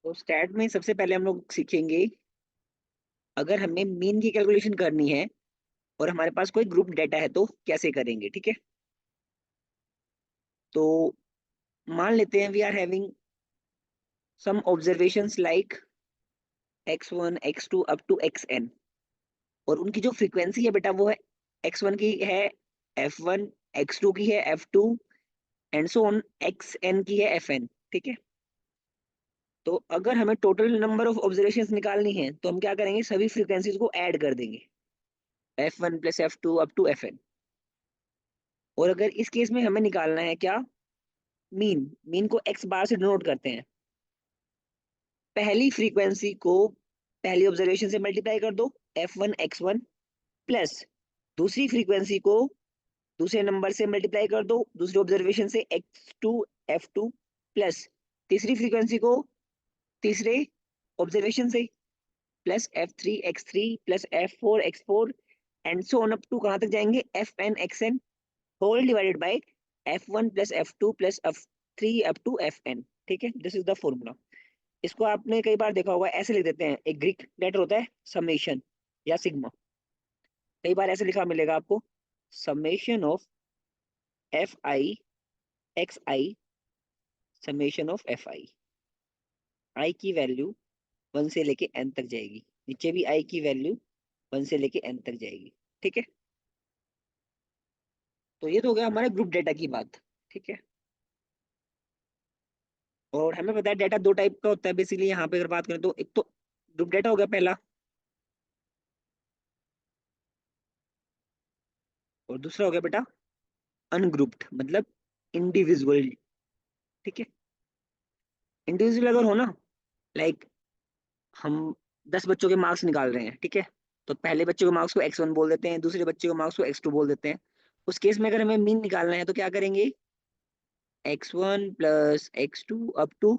तो स्टैट में सबसे पहले हम लोग सीखेंगे, अगर हमें मीन की कैलकुलेशन करनी है और हमारे पास कोई ग्रुप डेटा है तो कैसे करेंगे। ठीक है, तो मान लेते हैं we are having some observations like x1 x2 up to xn, और उनकी जो फ्रीक्वेंसी है बेटा वो है x1 की है f1, x2 की है f2 and so on, xn की है fn। ठीक है, तो अगर हमें टोटल नंबर ऑफ ऑब्जर्वेशंस निकालनी है तो हम क्या करेंगे, सभी फ्रीक्वेंसीज को ऐड कर देंगे, f1 plus f2 up to fn। और अगर इस केस में हमें निकालना है क्या, मीन, मीन को x बार से डिनोट करते हैं। पहली फ्रीक्वेंसी को पहली ऑब्जर्वेशन से मल्टीप्लाई कर दो, f1 x1, प्लस दूसरी फ्रीक्वेंसी को दूसरे नंबर से मल्टीप्लाई कर दो दूसरी ऑब्जर्वेशन से, x2 f2, प्लस तीसरी फ्रीक्वेंसी को तीसरे ऑब्जर्वेशन से, plus f3 x3 plus f4 x4 and so on up to कहां तक जाएंगे, fn xn whole divided by f1 plus f2 plus f3 up to fn। ठीक है, दिस इज द फॉर्मूला। इसको आपने कई बार देखा होगा, ऐसे लिख देते हैं, एक ग्रीक लेटर होता है समेशन या सिग्मा, कई बार ऐसे लिखा मिलेगा आपको, summation of F I X I, summation of F I. I की वैल्यू 1 से लेके n तक जाएगी, नीचे भी आई की वैल्यू 1 से लेके n तक जाएगी। ठीक है, तो ये तो हो गया हमारे ग्रुप डेटा की बात। ठीक है, और हमें पता है डेटा दो टाइप का होता है बेसिकली, यहाँ पे अगर बात करें तो एक तो ग्रुप डेटा हो गया पहला, और दूसरा हो गया बेटा अनग्रुप्ड, मतलब इंडिविजुअल। ठीक है, इंडिविजुअल अगर हो ना, लाइक हम 10 बच्चों के मार्क्स निकाल रहे हैं। ठीक है, तो पहले बच्चे को मार्क्स को x1 बोल देते हैं, दूसरे बच्चे को मार्क्स को x2 बोल देते हैं। उस केस में अगर हमें मीन निकालना है तो क्या करेंगे, x1 plus x2 up to,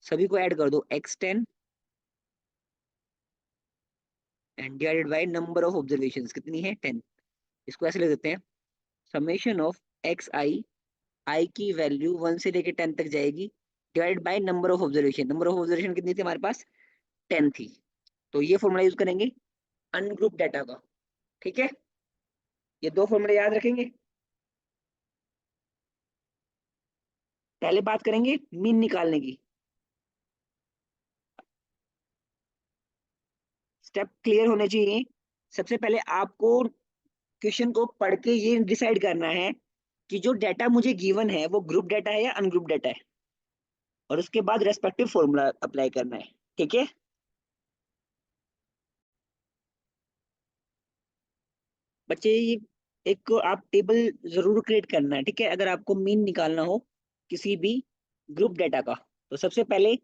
सभी को ऐड कर दो, x10 and divided by number of observations, कितनी है 10। इसको ऐसे लिख देते हैं, summation of x I, I की वैल्यू 1 से लेके 10 तक जाएगी, divided by number of observation, number of observation कितनी थी हमारे पास, 10 थी। तो ये फॉर्मूला यूज करेंगे अनग्रुप डाटा का। ठीक है, ये दो फॉर्मूले याद रखेंगे। पहले बात करेंगे मीन निकालने की, स्टेप क्लियर होने चाहिए। सबसे पहले आपको क्वेश्चन को पढ़ के ये डिसाइड करना है कि जो डाटा मुझे गिवन है वो ग्रुप डाटा है या अनग्रुप डाटा है, और उसके बाद रेस्पेक्टिव फॉर्मूला अप्लाई करना है। ठीक है, बच्चे ये एक को आप टेबल जरूर क्रिएट करना है। ठीक है, अगर आपको मीन निकालना हो किसी भी ग्रुप डाटा का, तो सबसे पहले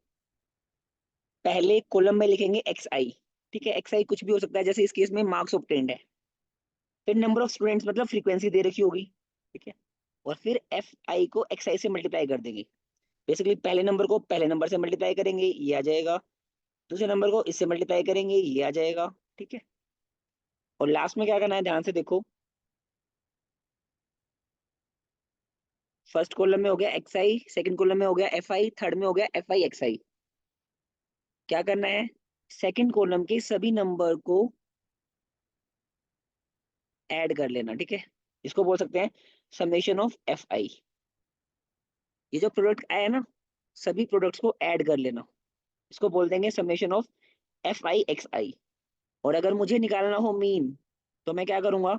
पहले कॉलम में लिखेंगे एक्स आई। ठीक है, एक्स आई कुछ भी हो सकता है, जैसे इस केस में मार्क्स ऑब्टेन्ड है, फिर नंबर ऑफ स्टूडेंट्स मतलब फ्रीक्वेंसी दे रखी होगी। ठीक है, और फिर एफ आई को एक्स आई से मल्टीप्लाई कर देंगे। बेसिकली पहले नंबर को पहले नंबर से मल्टीप्लाई करेंगे, ये आ जाएगा, दूसरे नंबर को इससे मल्टीप्लाई करेंगे, ये आ जाएगा। ठीक है, और लास्ट में क्या करना है, ध्यान से देखो, फर्स्ट कॉलम में हो गया एक्स आई, सेकेंड कॉलम में हो गया एफ आई, थर्ड में हो गया एफ आई एक्स आई। क्या करना है, सेकेंड कॉलम के सभी नंबर को ऐड कर लेना। ठीक है, इसको बोल सकते हैं समेशन ऑफ एफ आई। ये जो प्रोडक्ट आया ना, सभी प्रोडक्ट्स को ऐड कर लेना, इसको बोल देंगे summation of F I X I. और अगर मुझे निकालना हो मीन, तो मैं क्या करूंगा,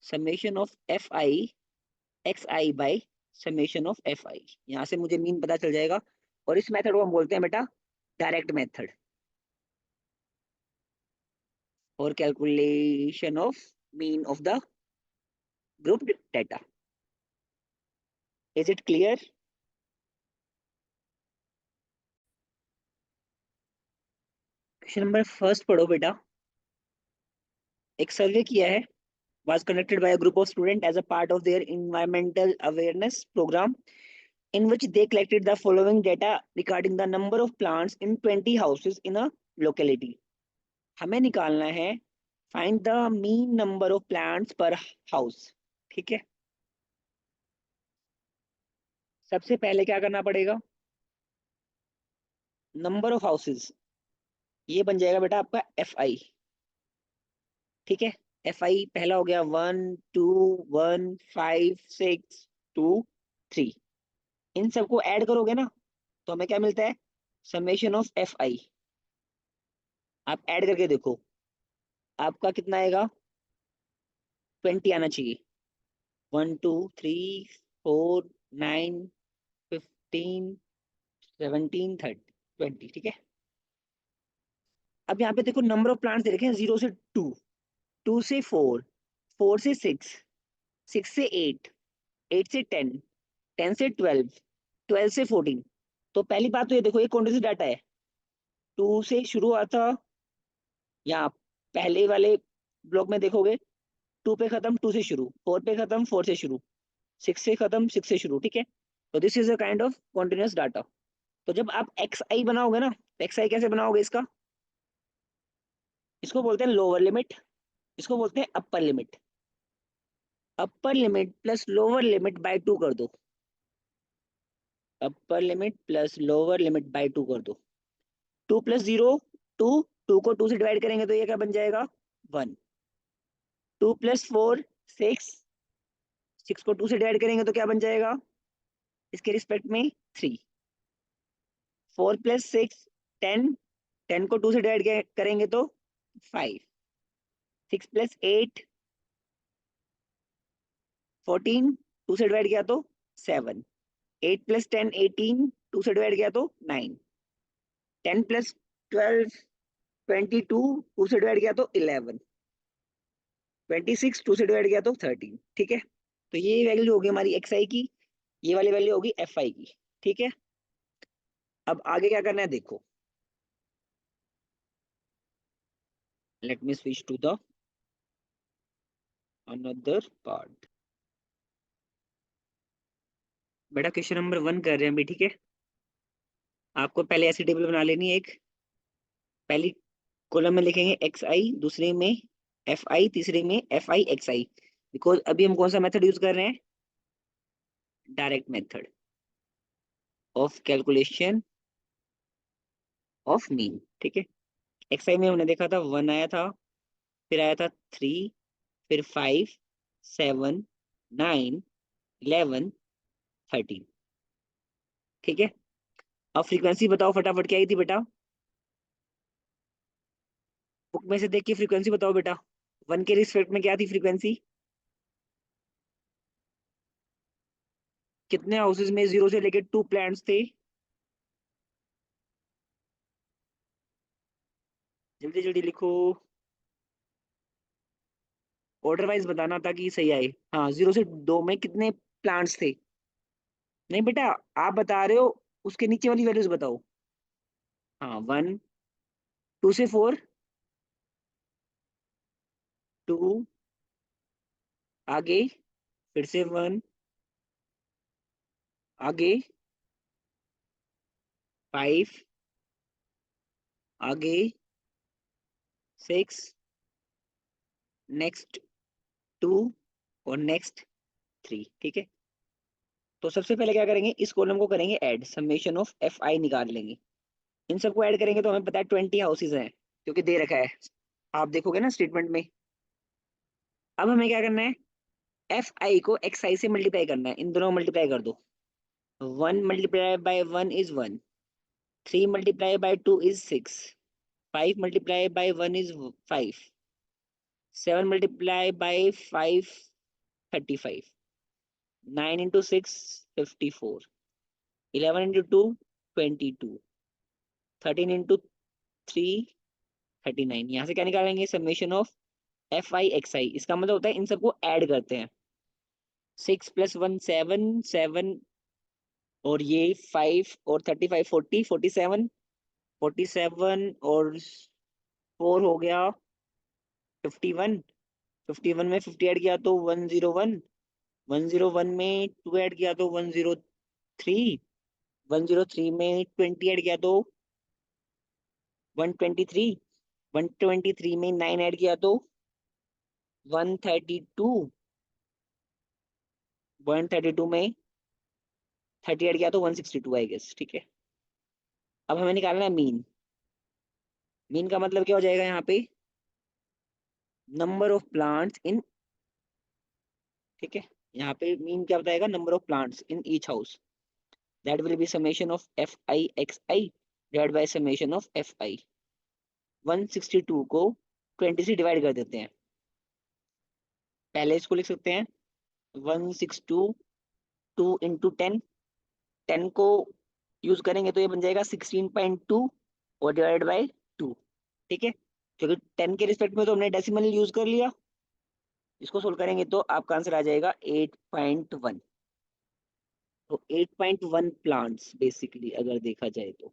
summation of F I X I by summation of F आई, यहाँ से मुझे मीन पता चल जाएगा। और इस मेथड को हम बोलते हैं बेटा डायरेक्ट मेथड और calculation of mean of the group data. Is it clear? Question number first पढ़ो बेटा। एक सर्वे किया है, was conducted by a group of students as a part of their environmental awareness program, in which they collected the following data regarding the number of plants in 20 houses in a locality. हमें निकालना है find the mean number of plants per house। ठीक है, सबसे पहले क्या करना पड़ेगा, नंबर ऑफ हाउसेज, ये बन जाएगा बेटा आपका एफ आई। ठीक है, एफ आई पहला हो गया 1 2 1 5 6 2 3। इन सबको ऐड करोगे ना तो हमें क्या मिलता है, समेशन ऑफ एफ आई। आप ऐड करके देखो, आपका कितना आएगा, 20 आना चाहिए। 1 2 3 4 9 15 17 30 20। ठीक है, अब यहाँ पे देखो नंबर ऑफ प्लांट्स दे रखे हैं 0 से 2, 2 से 4, 4 से 6, 6 से 8, 8 से 10, 10 से 12, 12 से 14। तो पहली बात तो ये देखो, ये कौन सा डाटा है, 2 से शुरू हुआ था, यहाँ पहले वाले ब्लॉक में देखोगे 2 पे खत्म, 2 से शुरू, 4 पे खत्म, 4 से शुरू, 6 से खत्म, 6 से शुरू। ठीक है, तो this is a kind of continuous data. तो जब आप एक्स आई बनाओगे ना, तो एक्स आई कैसे बनाओगे इसका, इसको बोलते हैं लोअर लिमिट, इसको बोलते हैं upper limit. Upper limit plus lower limit by 2 कर दो, upper limit plus lower limit by 2 कर दो। 2 + 0 2, 2 को 2 से डिवाइड करेंगे तो ये क्या बन जाएगा, 1। 2 + 4 6, 6 को 2 से डिवाइड करेंगे तो क्या बन जाएगा, इसके रिस्पेक्ट में 3। 4 + 6 10, 10 को 2 से डिवाइड करेंगे तो 5। 6 + 8 14, 2 से डिवाइड किया तो 7। 8 + 10 18, 2 से डिवाइड किया तो 9। 10 + 12 22, 2 से डिवाइड किया तो 11। 26, 2 से डिवाइड किया तो 13। ठीक है, तो ये वैल्यू होगी हमारी एक्स आई की, ये वाली वैल्यू होगी एफ आई की। ठीक है, अब आगे क्या करना है देखो, let me switch to the another part. बेटा क्वेश्चन नंबर 1 कर रहे हैं अभी। ठीक है, आपको पहले ऐसी टेबल बना लेनी है एक, पहली कॉलम में लिखेंगे एक्स आई, दूसरे में एफ आई, तीसरे में F I X I. Because अभी हम कौन सा मेथड यूज कर रहे हैं, direct method of calculation of mean. ठीक है, एक्स आई में हमने देखा था 1 आया था, फिर आया था 3, फिर 5, 7, 9, 11, 13। ठीक है, अब फ्रीक्वेंसी बताओ फटाफट, क्या आई थी बेटा, बुक में से देख के फ्रीक्वेंसी बताओ बेटा। 1 के रिस्पेक्ट में क्या थी फ्रीक्वेंसी, कितने हाउसेज में 0 से लेकर 2 प्लांट्स थे, जल्दी जल्दी लिखो, ऑर्डर वाइज बताना ताकि सही आए। हाँ, 0 से 2 में कितने प्लांट्स थे, नहीं बेटा आप बता रहे हो, उसके नीचे वाली वैल्यूज बताओ। हाँ, 1, 2 से 4, 2, आगे फिर से 1, आगे 5, आगे 6, नेक्स्ट 2 और नेक्स्ट 3। ठीक है, तो सबसे पहले क्या करेंगे, इस कॉलम को करेंगे ऐड, समेशन ऑफ एफ आई निकाल लेंगे। इन सबको ऐड करेंगे तो हमें पता है 20 हाउसेज हैं, क्योंकि दे रखा है, आप देखोगे ना स्टेटमेंट में। अब हमें क्या करना है, एफ आई को एक्स आई से मल्टीप्लाई करना है, इन दोनों को मल्टीप्लाई कर दो। 1 × 1 = 1, 3 × 2 = 5 × 1 = 5, 7 × 5 35, 9 × 6 54, 11 × 2 22, 13 × 3 39। यहाँ से क्या निकालेंगे, summation of F I X I. इसका मतलब होता है इन सबको ऐड करते हैं, 6 + 1 7, 7 और ये 5 और 35 40, 47, 47 और 4 हो गया 51, 51 में 50 ऐड किया तो 101, 101 में 2 ऐड किया तो 103, 103 में 20 ऐड किया तो 123, 123 में 9 ऐड किया तो 132, 132 में 30 ऐड किया तो 162 आई गेस। ठीक है, अब हमें निकालना है मीन। मीन का मतलब क्या हो जाएगा यहाँ पे, नंबर ऑफ प्लांट्स इन, ठीक है, यहाँ पे मीन क्या बताएगा, number of plants in each house, that will be summation of F I X I divide by summation of F आई। 162 को 20 से डिवाइड कर देते हैं। पहले इसको लिख सकते हैं 162, 2 × 10, 10 को यूज करेंगे तो ये बन जाएगा 16.2 और डिवाइड बाय 2, ठीक है, क्योंकि 10 के रिस्पेक्ट में तो हमने डेसिमल यूज कर लिया। इसको सोल्व करेंगे तो आपका आंसर आ जाएगा 8.1। तो 8.1 प्लांट्स बेसिकली अगर देखा जाए तो।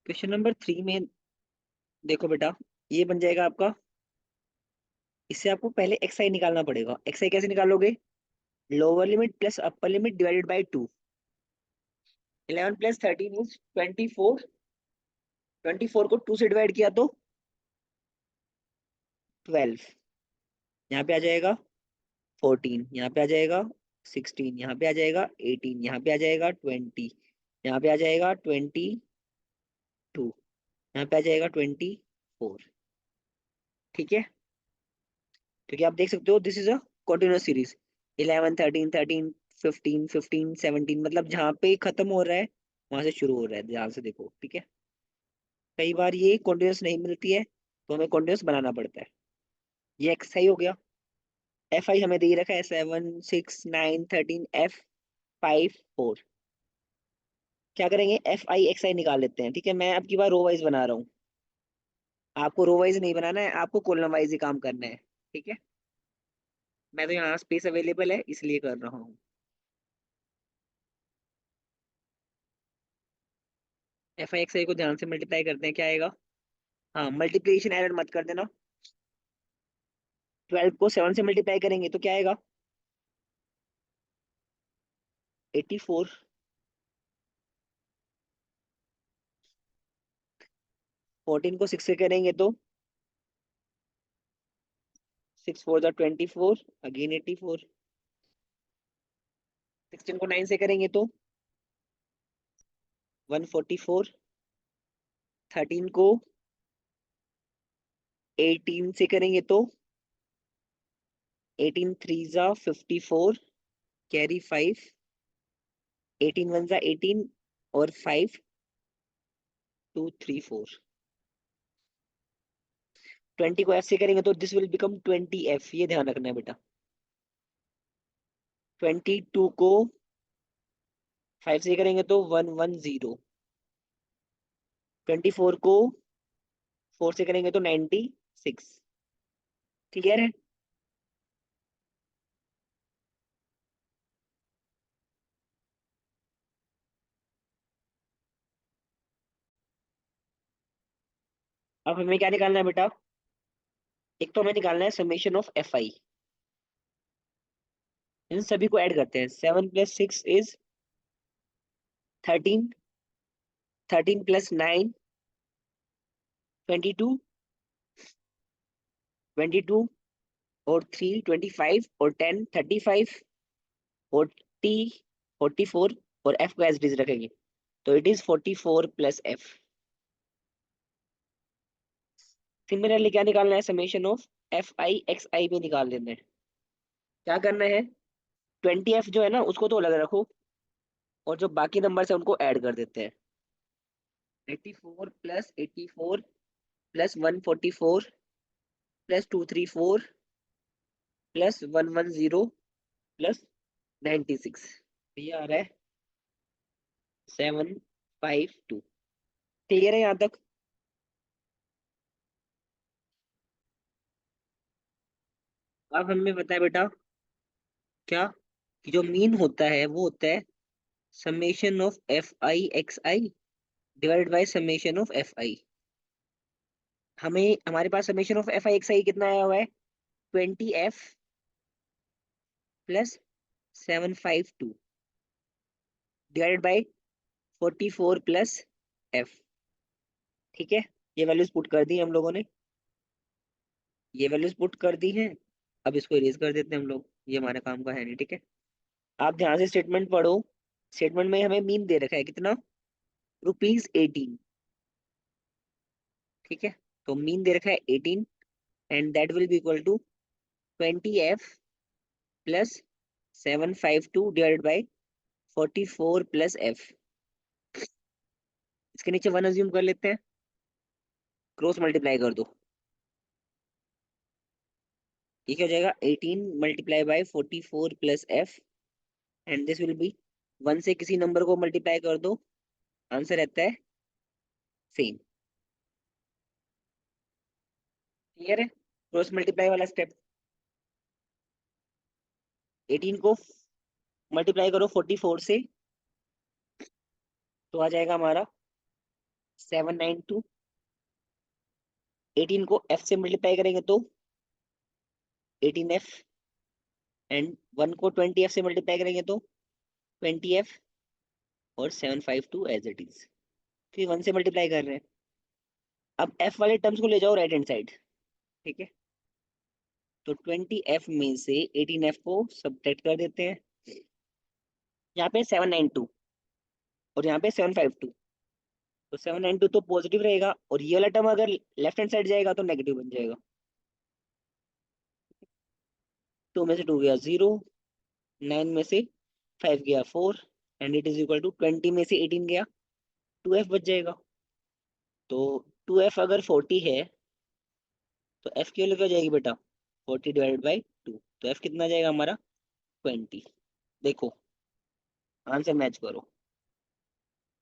क्वेश्चन नंबर 3 में देखो बेटा, ये बन जाएगा आपका, इससे आपको पहले एक्स आई निकालना पड़ेगा। एक्स आई कैसे निकालोगे, lower limit plus upper limit divided by 2। 11 + 13 is 24। 24 को 2 से डिवाइड किया तो 12। यहाँ पे आ जाएगा 14, यहाँ पे आ जाएगा 16, यहाँ पे आ जाएगा 18, यहाँ पे आ जाएगा 20, यहाँ पे आ जाएगा 22, यहाँ पे आ जाएगा 24, ठीक है। क्योंकि आप देख सकते हो this is a continuous series. 11 13 13 15 15 17, मतलब जहाँ पे खत्म हो रहा है वहां से शुरू हो रहा है, ध्यान से देखो, ठीक है। कई बार ये कंटिन्यूअस नहीं मिलती है तो हमें कंटिन्यूअस बनाना पड़ता है। ये एक्स आई हो गया। एफ आई हमें दे ही रखा है 7 6 9 13, F 5 4। क्या करेंगे, एफ आई एक्स आई निकाल लेते हैं, ठीक है। मैं अब की बार रो वाइज बना रहा हूँ, आपको रो वाइज नहीं बनाना है, आपको कॉलम वाइज ही काम करना है, ठीक है। मैं तो यहाँ स्पेस अवेलेबल है इसलिए कर रहा हूँ। एफ आई एक्स आई को ध्यान से मल्टीप्लाई करते हैं, क्या आएगा, हाँ मल्टीप्लिकेशन एरर मत कर देना। 12 को 7 से मल्टीप्लाई करेंगे तो क्या आएगा, 84। 14 को 6 से करेंगे तो 6 4 24, अगेन 84। 16 को 9 से करेंगे तो 144। 13 को 18 से करेंगे तो 18 3 54, कैरी 5, 18 1 18 और 5 2 3 4। 20 को एफ से करेंगे तो दिस विल बिकम 20 एफ, ये ध्यान रखना है बेटा। 22 को 5 से करेंगे तो 110। 24 को 4 से करेंगे तो 96। क्लियर है। अब हमें क्या निकालना है बेटा, एक तो हमें निकालना है समेशन ऑफ एफ आई। इन सभी को ऐड करते हैं। 7 + 6 इज 13, 13 + 9 22, 22 और 3 25 और 10 35, 40 44 और एफ को एज इट इज रखेंगे तो इट इज 44 + एफ। सिमिलरली क्या निकालना है, summation of F I X I भी निकाल लेना है। क्या करना है, 20 एफ जो है ना उसको तो अलग रखो, और जो बाकी नंबर है उनको ऐड कर देते हैं। 84 + 84 + 144 + 234 + 110 + 96, ये आ रहा है 752। क्लियर है यहाँ तक। अब हमें पता है बेटा क्या, कि जो मीन होता है वो होता है summation of F I X I divide by summation of F I. हमें हमारे पास summation of F I X I कितना आया हुआ है, 20 एफ + 752 डिवाइडेड बाय 44 + एफ, ठीक है। ये वैल्यूज पुट कर दी हम लोगों ने, ये वैल्यूज पुट कर दी हैं। अब इसको इरेज कर देते हैं हम लोग, ये हमारे काम का है नहीं, ठीक है। आप ध्यान से स्टेटमेंट पढ़ो। स्टेटमेंट में हमें मीन दे रखा है कितना, ₹18, ठीक है। तो मीन दे रखा है 18, and that will be equal to 20f plus 752 divided by 44 plus f। इसके नीचे 1 अज्यूम कर लेते हैं, क्रॉस मल्टीप्लाई कर दो। ये क्या हो जाएगा, 18 multiply by 44 plus f, and this will be 1 से किसी नंबर को मल्टीप्लाई कर दो, आंसर रहता है सेम। क्लियर है, क्रॉस मल्टीप्लाई वाला स्टेप। 18 को मल्टीप्लाई करो 44 से, तो आ जाएगा हमारा 792। 18 को f से मल्टीप्लाई करेंगे तो 18f, एंड 1 को 20f से मल्टीप्लाई करेंगे तो 20f, और 752 एज इट इज, फिर 1 से मल्टीप्लाई कर रहे हैं। अब f वाले टर्म्स को ले जाओ राइट हैंड साइड, ठीक है। तो 20f में से 18f को सब्ट्रैक्ट कर देते हैं। यहाँ पे 792 और यहाँ पे 752, तो 792 तो पॉजिटिव रहेगा, और ये वाला टर्म अगर लेफ्ट हैंड साइड जाएगा तो नेगेटिव बन जाएगा। 2 में से 2 गया 0, 9 में से 5 गया 4, and it is equal to 20 में से 18 गया 2f बच जाएगा। तो 2f अगर 40 है तो f की वैल्यू क्या हो जाएगी बेटा, 40 डिवाइडेड बाई 2, तो f कितना जाएगा हमारा 20। देखो आंसर मैच करो।